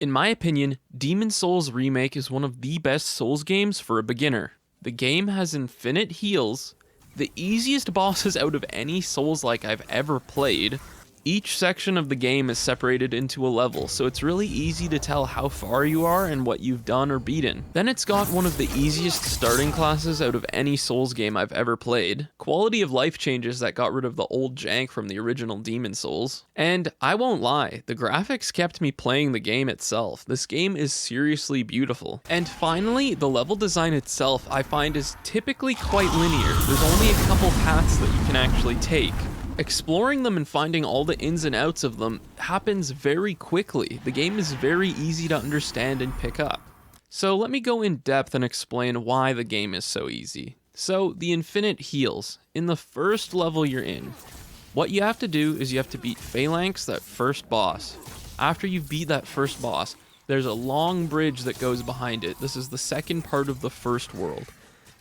In my opinion, Demon Souls Remake is one of the best Souls games for a beginner. The game has infinite heals, the easiest bosses out of any Souls-like I've ever played. Each section of the game is separated into a level, so it's really easy to tell how far you are and what you've done or beaten. Then it's got one of the easiest starting classes out of any Souls game I've ever played. Quality of life changes that got rid of the old jank from the original Demon Souls. And I won't lie, the graphics kept me playing the game itself. This game is seriously beautiful. And finally, the level design itself I find is typically quite linear. There's only a couple paths that you can actually take. Exploring them and finding all the ins and outs of them happens very quickly. The game is very easy to understand and pick up. So let me go in depth and explain why the game is so easy. So the infinite heals. In the first level you're in, what you have to do is you have to beat Phalanx, that first boss. After you've beat that first boss, there's a long bridge that goes behind it. This is the second part of the first world.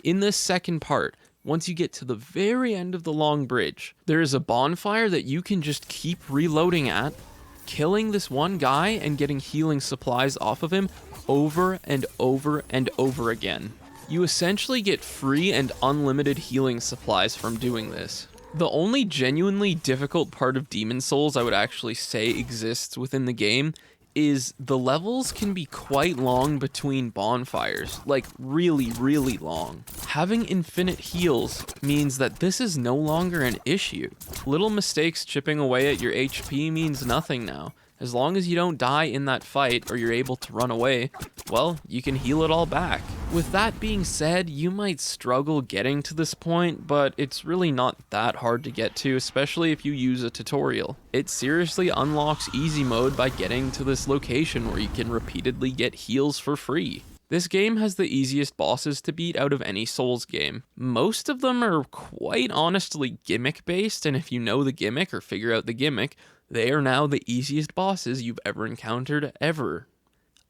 In this second part, once you get to the very end of the long bridge, there is a bonfire that you can just keep reloading at, killing this one guy and getting healing supplies off of him over and over and over again. You essentially get free and unlimited healing supplies from doing this. The only genuinely difficult part of Demon Souls I would actually say exists within the game is the levels can be quite long between bonfires, like really, really long. Having infinite heals means that this is no longer an issue. Little mistakes chipping away at your HP means nothing now. As long as you don't die in that fight or you're able to run away, well, you can heal it all back. With that being said, you might struggle getting to this point, but it's really not that hard to get to, especially if you use a tutorial. It seriously unlocks easy mode by getting to this location where you can repeatedly get heals for free. This game has the easiest bosses to beat out of any Souls game. Most of them are quite honestly gimmick based, and if you know the gimmick or figure out the gimmick, they are now the easiest bosses you've ever encountered ever.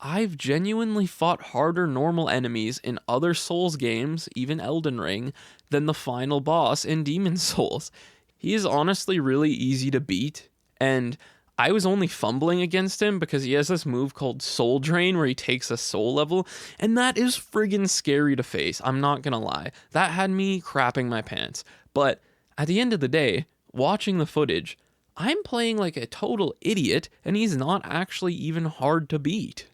I've genuinely fought harder normal enemies in other Souls games, even Elden Ring, than the final boss in Demon Souls. He is honestly really easy to beat, and I was only fumbling against him because he has this move called Soul Drain where he takes a soul level, and that is friggin' scary to face, I'm not gonna lie. That had me crapping my pants. But at the end of the day, watching the footage, I'm playing like a total idiot, and he's not actually even hard to beat.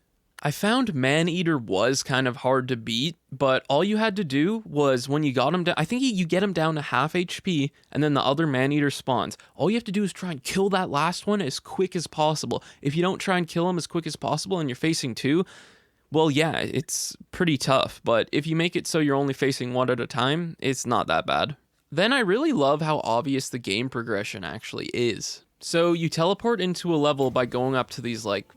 I found Maneater was kind of hard to beat, but all you had to do was when you got him down, I think you get him down to half HP, and then the other Maneater spawns. All you have to do is try and kill that last one as quick as possible. If you don't try and kill him as quick as possible and you're facing two, well, yeah, it's pretty tough, but if you make it so you're only facing one at a time, it's not that bad. Then I really love how obvious the game progression actually is. So you teleport into a level by going up to these like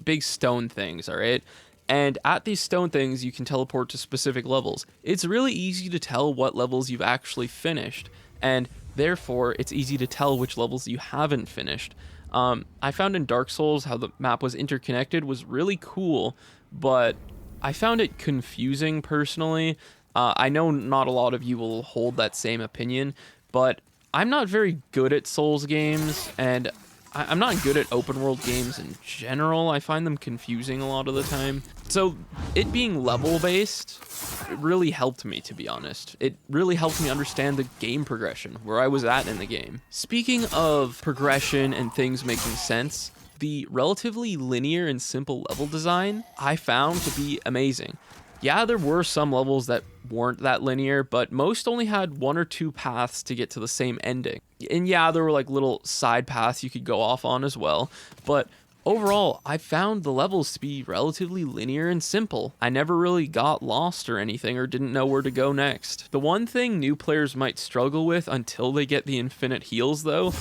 big stone things, all right? And at these stone things, you can teleport to specific levels. It's really easy to tell what levels you've actually finished, and therefore it's easy to tell which levels you haven't finished. I found in Dark Souls how the map was interconnected was really cool, but I found it confusing personally. I know not a lot of you will hold that same opinion, but I'm not very good at Souls games, and I'm not good at open world games in general. I find them confusing a lot of the time. So it being level based, it really helped me, to be honest. It really helped me understand the game progression, where I was at in the game. Speaking of progression and things making sense, the relatively linear and simple level design I found to be amazing. Yeah, there were some levels that weren't that linear, but most only had one or two paths to get to the same ending. And yeah, there were like little side paths you could go off on as well, but overall, I found the levels to be relatively linear and simple. I never really got lost or anything or didn't know where to go next. The one thing new players might struggle with until they get the infinite heals though,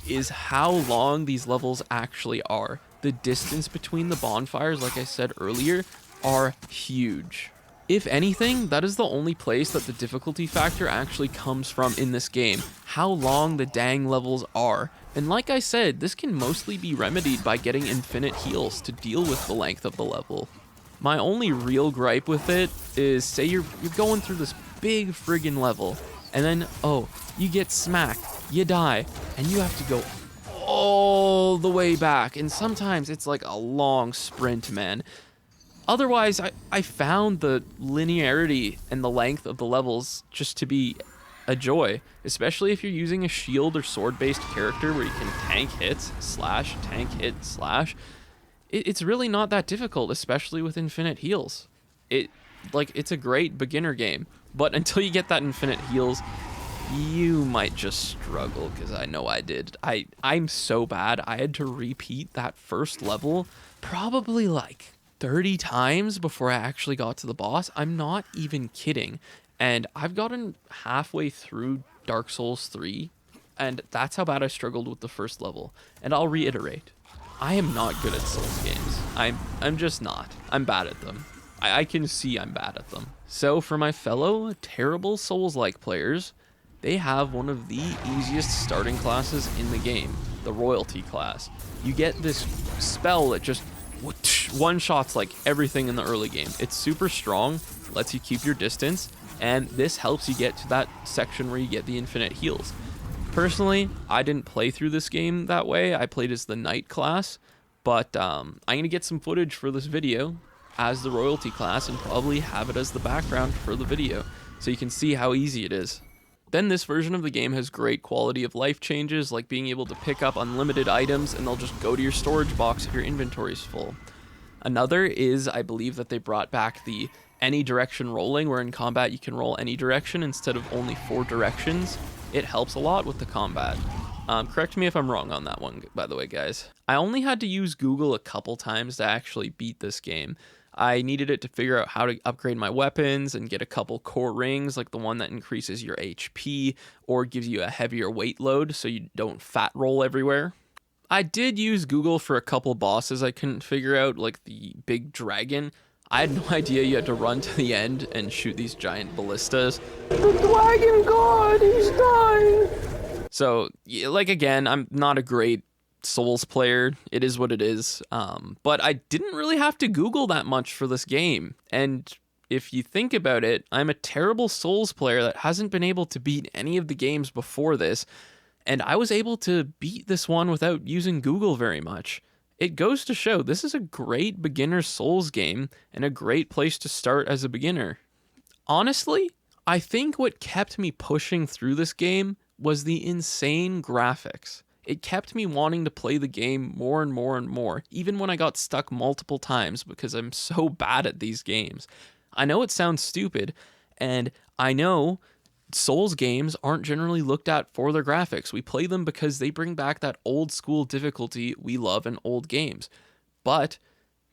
is how long these levels actually are. The distance between the bonfires, like I said earlier, are huge. If anything, that is the only place that the difficulty factor actually comes from in this game, how long the dang levels are. And like I said, this can mostly be remedied by getting infinite heals to deal with the length of the level. My only real gripe with it is, say you're going through this big friggin' level, and then, oh, you get smacked, you die, and you have to go all all the way back, and sometimes it's like a long sprint, man. Otherwise, I found the linearity and the length of the levels just to be a joy, especially if you're using a shield or sword-based character where you can tank hits, slash, tank hit, slash. It's really not that difficult, especially with infinite heals. It's a great beginner game, but until you get that infinite heals, you might just struggle, because I know I did. I'm so bad. I had to repeat that first level probably like 30 times before I actually got to the boss. I'm not even kidding. And I've gotten halfway through Dark Souls 3, and that's how bad I struggled with the first level. And I'll reiterate, I am not good at Souls games. I'm just not. I'm bad at them. I can see I'm bad at them. So for my fellow terrible Souls-like players, they have one of the easiest starting classes in the game, the Royalty class. You get this spell that just one-shots like everything in the early game. It's super strong, lets you keep your distance, and this helps you get to that section where you get the infinite heals. Personally, I didn't play through this game that way. I played as the Knight class, but I'm going to get some footage for this video as the Royalty class and probably have it as the background for the video so you can see how easy it is. Then this version of the game has great quality of life changes, like being able to pick up unlimited items and they'll just go to your storage box if your inventory is full. Another is, I believe that they brought back the any direction rolling, where in combat you can roll any direction instead of only 4 directions. It helps a lot with the combat. Correct me if I'm wrong on that one, by the way, guys. I only had to use Google a couple times to actually beat this game. I needed it to figure out how to upgrade my weapons and get a couple core rings, like the one that increases your HP or gives you a heavier weight load so you don't fat roll everywhere. I did use Google for a couple bosses I couldn't figure out, like the big dragon. I had no idea you had to run to the end and shoot these giant ballistas. The dragon god, he's dying! So, like, again, I'm not a great Souls player. It is what it is. But I didn't really have to Google that much for this game. And if you think about it, I'm a terrible Souls player that hasn't been able to beat any of the games before this. And I was able to beat this one without using Google very much. It goes to show this is a great beginner Souls game and a great place to start as a beginner. Honestly, I think what kept me pushing through this game was the insane graphics. It kept me wanting to play the game more and more and more, even when I got stuck multiple times because I'm so bad at these games. I know it sounds stupid, and I know Souls games aren't generally looked at for their graphics. We play them because they bring back that old school difficulty we love in old games. But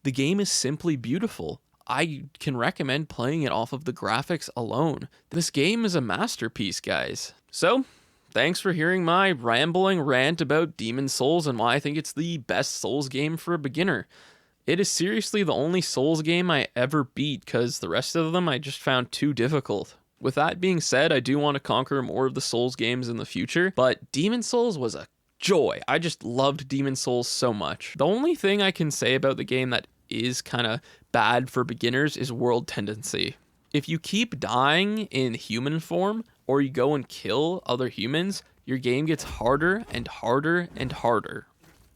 the game is simply beautiful. I can recommend playing it off of the graphics alone. This game is a masterpiece, guys. So, thanks for hearing my rambling rant about Demon's Souls and why I think it's the best Souls game for a beginner. It is seriously the only Souls game I ever beat because the rest of them I just found too difficult. With that being said, I do want to conquer more of the Souls games in the future, but Demon's Souls was a joy. I just loved Demon's Souls so much. The only thing I can say about the game that is kind of bad for beginners is world tendency. If you keep dying in human form, or you go and kill other humans, your game gets harder and harder and harder.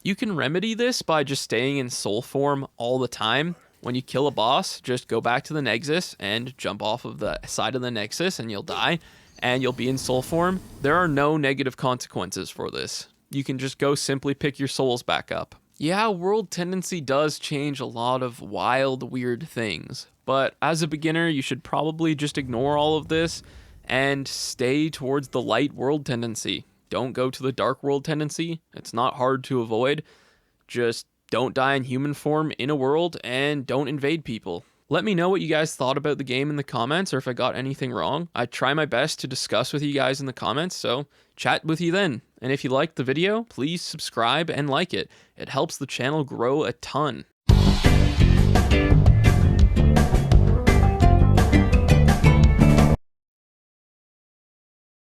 You can remedy this by just staying in soul form all the time. When you kill a boss, just go back to the Nexus and jump off of the side of the Nexus and you'll die and you'll be in soul form. There are no negative consequences for this. You can just go simply pick your souls back up. Yeah, world tendency does change a lot of wild, weird things, but as a beginner, you should probably just ignore all of this and stay towards the light world tendency. Don't go to the dark world tendency. It's not hard to avoid. Just don't die in human form in a world and don't invade people. Let me know what you guys thought about the game in the comments or if I got anything wrong. I try my best to discuss with you guys in the comments, so chat with you then. And if you liked the video, please subscribe and like it. It helps the channel grow a ton.